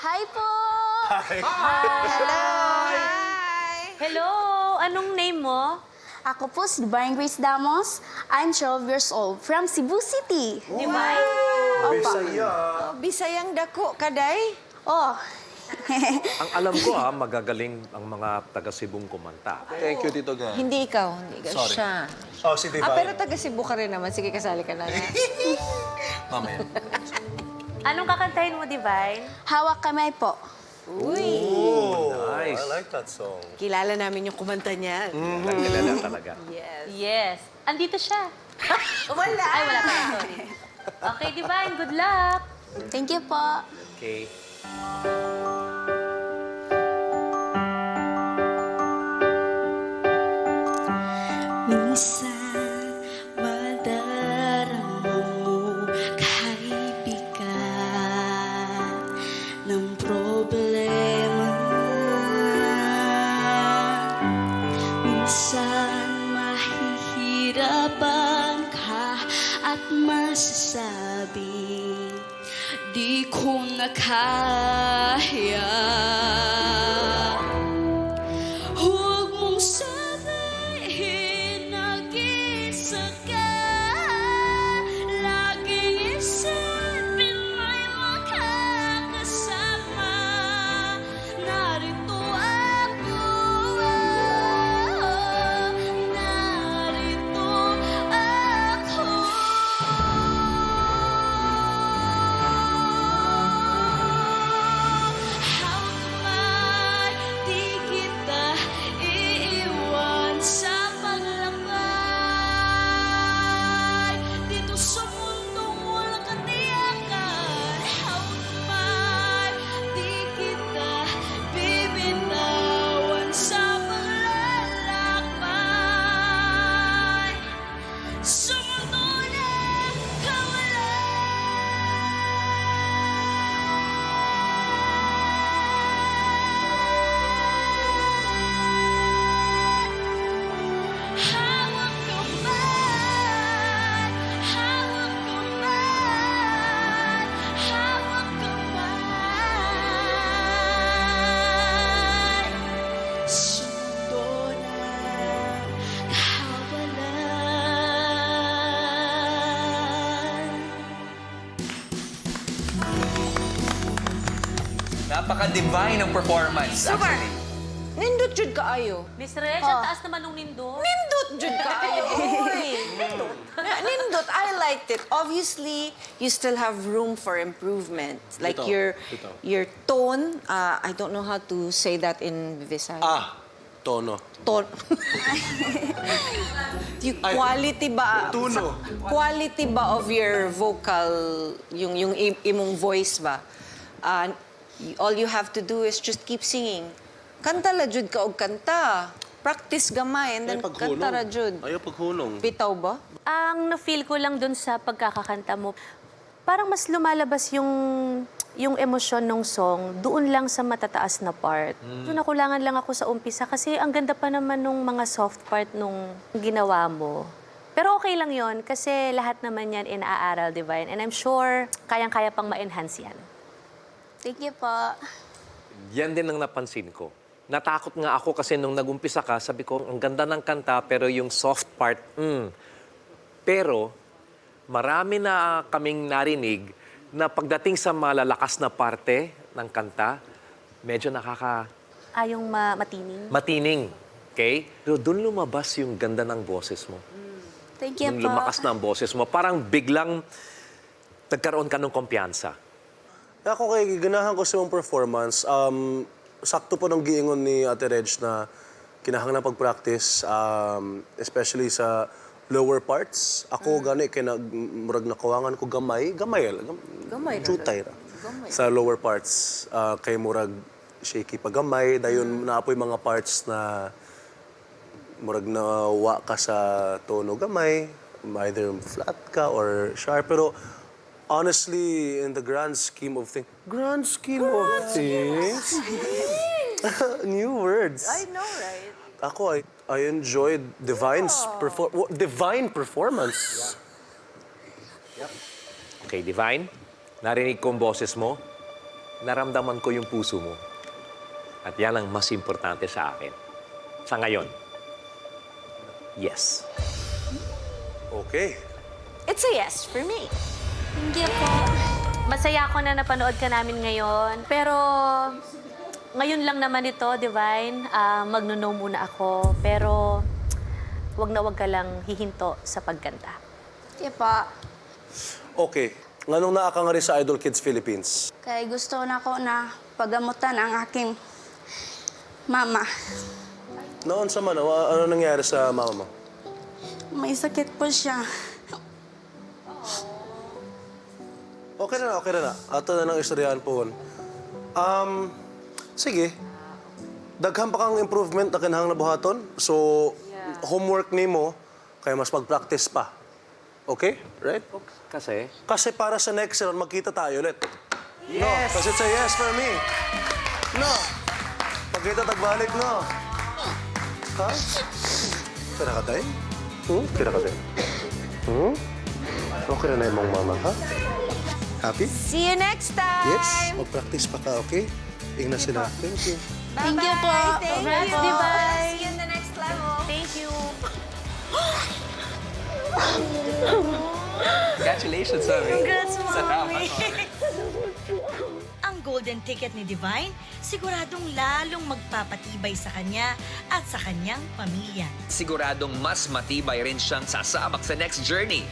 Hi po! Hello! Hello! Anong name mo? Ako po si Divine Grace Damos. I'm 12 years old from Cebu City. Divine? Bisaya. Bisayang dako, kaday? Oh, Ang alam ko magagaling ang mga taga-Sibung kumanta. Thank you, Tito Gan. Hindi ikaw, hindi ka Sorry. siya. Oh, si Divine. Pero taga Cebu ka rin naman. Sige, kasali ka na. Mamaya. Anong kakantahin mo, Divine? hawak kamay po. Uy! Oh, Nice. I like that song. Kilala namin yung kumanta niya. Kilala talaga. Yes. Yes. Andito siya. Wala! Ay, wala pala. Sorry. Okay, Divine. Good luck. Thank you po. Okay. Minsan madarama mo kahit bigat ng problema. Minsan mahihirapan ka at masasabi di ko na kaya. Huwag mong sabihin nag-isa ka. Laging isipin may makakasama. Narito ako. Narito ako. How kamay, di kita iiwan sa paglakbay. Dito sa mundong walang katiyakan. How kamay, di kita bibitawan sa paglalakbay. Sa mundo na hawak kamay, hawak kamay, hawak kamay. Sa mundo ng kahawalan. Napaka-divine ng performance, Super! actually. Nindot jud kaayo. Miss Reg, ang taas naman nung nindo. Nindot jud kaayo. Uy! Nindot, I liked it. Obviously, you still have room for improvement. Like Ito. your tone, I don't know how to say that in Visayas. Tono. Tone. Yung quality ba? Tuno. Quality ba of your vocal, yung imong voice ba? All you have to do is just keep singing. Kanta la jud ka og kanta. Practice gamay and then kanta ra jud. Ayaw paghunong. Bitaw ba? Ang na-feel ko lang dun sa pagkakakanta mo, parang mas lumalabas yung emosyon ng song doon lang sa matataas na part. Doon nakulangan lang ako sa umpisa kasi ang ganda pa naman nung mga soft part nung ginawa mo. Pero okay lang yon kasi lahat naman yan inaaral, Divine. And I'm sure kayang-kaya pang ma-enhance yan. Thank you po. Yan din ang napansin ko. Natakot nga ako kasi nung nagumpisa ka, sabi ko, ang ganda ng kanta, pero yung soft part, Pero, marami na kaming narinig na pagdating sa malalakas na parte ng kanta, medyo Yung matining. matining. Okay? Pero doon lumabas yung ganda ng boses mo. Thank you Doon po. lumakas na ang boses mo. Parang biglang nagkaroon ka ng kumpiyansa. Ako kay ganahan ko sa mong performance, sakto po ng giingon ni Ate Reg na kinahanglan pag-practice, especially sa lower parts. Ako gani kay murag nakawangan ko gamay Gamay ra. jutay ra. Sa lower parts kay murag shaky pa gamay dayon naapoy mga parts na murag nawa ka sa tono gamay, either flat ka or sharp, pero honestly, in the grand scheme of things, new words. I know, right? Ako, I enjoyed divine performance. Okay, Divine, narinig ko ang boses mo. naramdaman ko yung puso mo. At yan ang mas importante sa akin. Sa ngayon. Yes. Okay. It's a yes for me. Thank you po. Masaya ako na napanood ka namin ngayon. Pero ngayon lang naman ito, Divine. Magno-no muna ako. Pero wag na wag ka lang hihinto sa pagkanta. Thank you po. Okay. Nganong naa ka nga rin sa Idol Kids Philippines? Kaya gusto na ko na pagamutan ang aking mama. Noon sa man, ano nangyari sa mama mo? May sakit po siya. Okay na, okay na. Ato na ng istoryahan po. Sige. Daghan pa kang improvement na kinahang nabuhaton. So, homework ni mo, kaya mas mag-practice pa. Okay? Right? Kasi, Kasi para sa next round, magkita tayo ulit. Yes! No, kasi it's a yes for me. No. Pagkita tagbalik, no. Ha? Kira ka tayo? Kira ka tayo? Okay na na yung mong mama, ha? Happy? See you next time. Yes. Mag-practice pa ka, okay? Ingna sila. Thank you. Thank you po. Thank Congrats, you. Divine. See you in the next level. Thank you. Congratulations, Mami. Congrats, Salamat. Ang golden ticket ni Divine, siguradong lalong magpapatibay sa kanya at sa kanyang pamilya. Siguradong mas matibay rin siyang sasabak sa next journey.